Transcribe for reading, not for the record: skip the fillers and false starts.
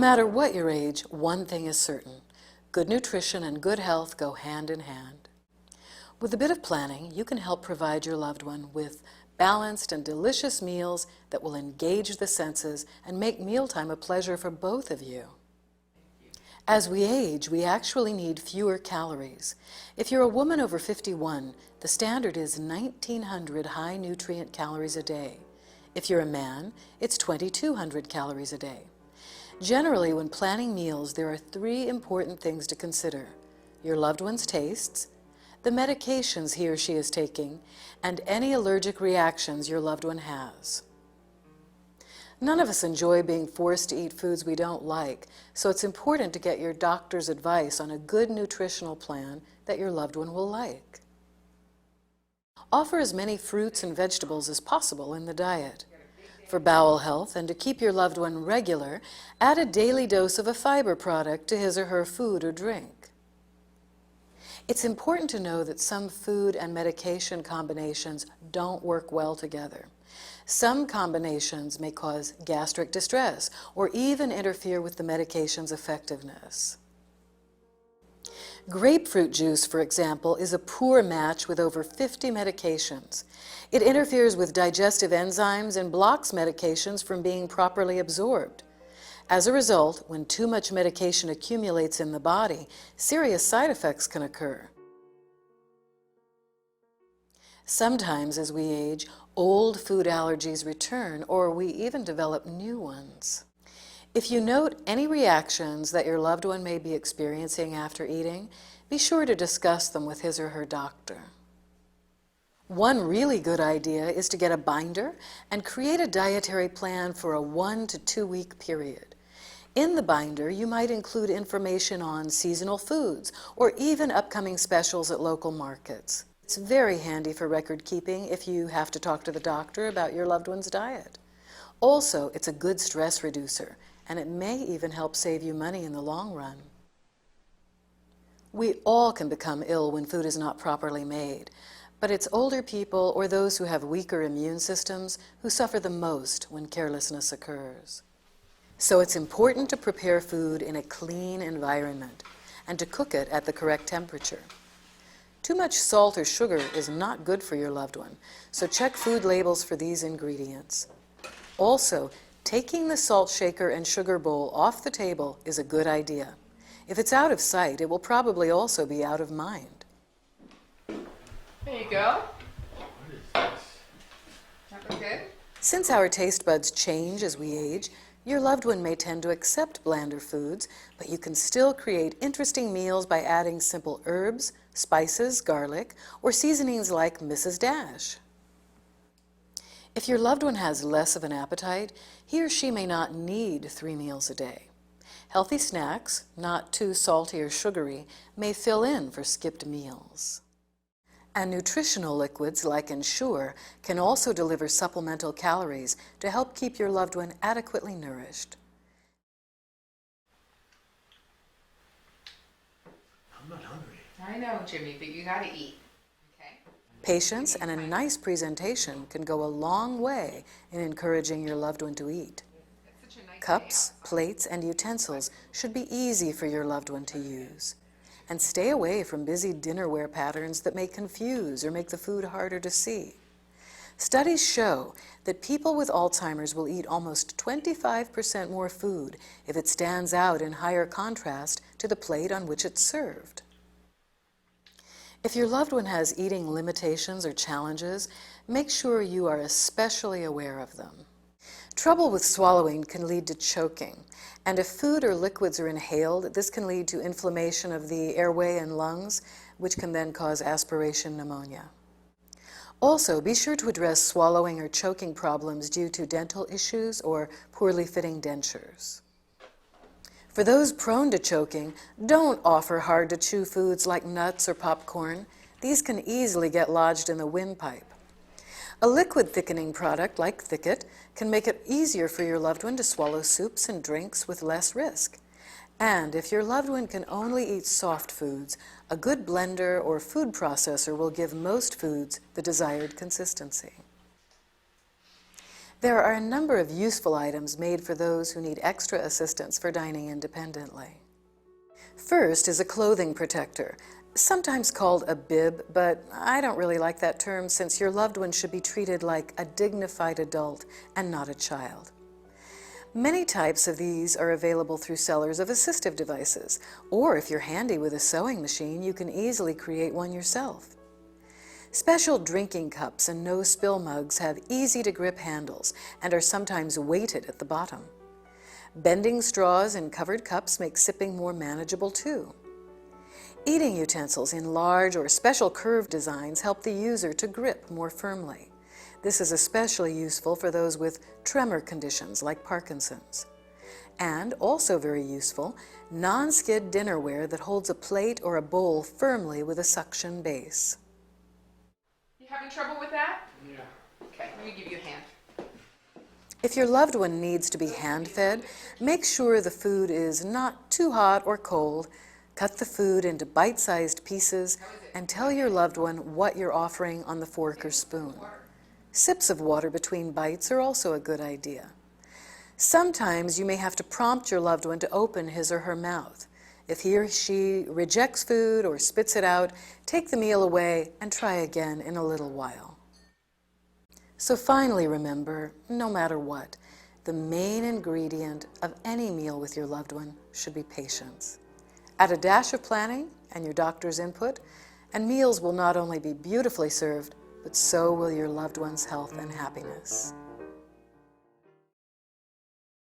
matter what your age, one thing is certain: good nutrition and good health go hand in hand. With a bit of planning, you can help provide your loved one with balanced and delicious meals that will engage the senses and make mealtime a pleasure for both of you. As we age, we actually need fewer calories. If you're a woman over 51, the standard is 1,900 high-nutrient calories a day. If you're a man, it's 2,200 calories a day. Generally, when planning meals, there are 3 important things to consider: your loved one's tastes, the medications he or she is taking, and any allergic reactions your loved one has. None of us enjoy being forced to eat foods we don't like, so it's important to get your doctor's advice on a good nutritional plan that your loved one will like. Offer as many fruits and vegetables as possible in the diet. For bowel health and to keep your loved one regular, add a daily dose of a fiber product to his or her food or drink. It's important to know that some food and medication combinations don't work well together. Some combinations may cause gastric distress or even interfere with the medication's effectiveness. Grapefruit juice, for example, is a poor match with over 50 medications. It interferes with digestive enzymes and blocks medications from being properly absorbed. As a result, when too much medication accumulates in the body, serious side effects can occur. Sometimes, as we age, old food allergies return, or we even develop new ones. If you note any reactions that your loved one may be experiencing after eating, be sure to discuss them with his or her doctor. One really good idea is to get a binder and create a dietary plan for a 1 to 2 week period. In the binder, you might include information on seasonal foods or even upcoming specials at local markets. It's very handy for record keeping if you have to talk to the doctor about your loved one's diet. Also, it's a good stress reducer, and it may even help save you money in the long run. We all can become ill when food is not properly made, but it's older people or those who have weaker immune systems who suffer the most when carelessness occurs. So it's important to prepare food in a clean environment and to cook it at the correct temperature. Too much salt or sugar is not good for your loved one, so check food labels for these ingredients. Also, taking the salt shaker and sugar bowl off the table is a good idea. If it's out of sight, it will probably also be out of mind. There you go. What is this? That look good? Since our taste buds change as we age, your loved one may tend to accept blander foods, but you can still create interesting meals by adding simple herbs, spices, garlic, or seasonings like Mrs. Dash. If your loved one has less of an appetite, he or she may not need 3 meals a day. Healthy snacks, not too salty or sugary, may fill in for skipped meals. And nutritional liquids like Ensure can also deliver supplemental calories to help keep your loved one adequately nourished. I'm not hungry. I know, Jimmy, but you gotta eat. Okay? Patience and a nice presentation can go a long way in encouraging your loved one to eat. It's such a nice Cups, day plates, and utensils should be easy for your loved one to use. And stay away from busy dinnerware patterns that may confuse or make the food harder to see. Studies show that people with Alzheimer's will eat almost 25% more food if it stands out in higher contrast to the plate on which it's served. If your loved one has eating limitations or challenges, make sure you are especially aware of them. Trouble with swallowing can lead to choking, and if food or liquids are inhaled, this can lead to inflammation of the airway and lungs, which can then cause aspiration pneumonia. Also, be sure to address swallowing or choking problems due to dental issues or poorly fitting dentures. For those prone to choking, don't offer hard-to-chew foods like nuts or popcorn. These can easily get lodged in the windpipe. A liquid thickening product like Thicket can make it easier for your loved one to swallow soups and drinks with less risk. And if your loved one can only eat soft foods, a good blender or food processor will give most foods the desired consistency. There are a number of useful items made for those who need extra assistance for dining independently. First is a clothing protector, sometimes called a bib, but I don't really like that term since your loved one should be treated like a dignified adult and not a child. Many types of these are available through sellers of assistive devices, or if you're handy with a sewing machine, you can easily create one yourself. Special drinking cups and no-spill mugs have easy-to-grip handles and are sometimes weighted at the bottom. Bending straws in covered cups make sipping more manageable too. Eating utensils in large or special curved designs help the user to grip more firmly. This is especially useful for those with tremor conditions like Parkinson's. And also very useful, non-skid dinnerware that holds a plate or a bowl firmly with a suction base. You having trouble with that? Yeah. Okay, let me give you a hand. If your loved one needs to be hand-fed, make sure the food is not too hot or cold. Cut the food into bite-sized pieces and tell your loved one what you're offering on the fork or spoon. Sips of water between bites are also a good idea. Sometimes you may have to prompt your loved one to open his or her mouth. If he or she rejects food or spits it out, take the meal away and try again in a little while. So finally remember, no matter what, the main ingredient of any meal with your loved one should be patience. Add a dash of planning and your doctor's input, and meals will not only be beautifully served, but so will your loved one's health and happiness.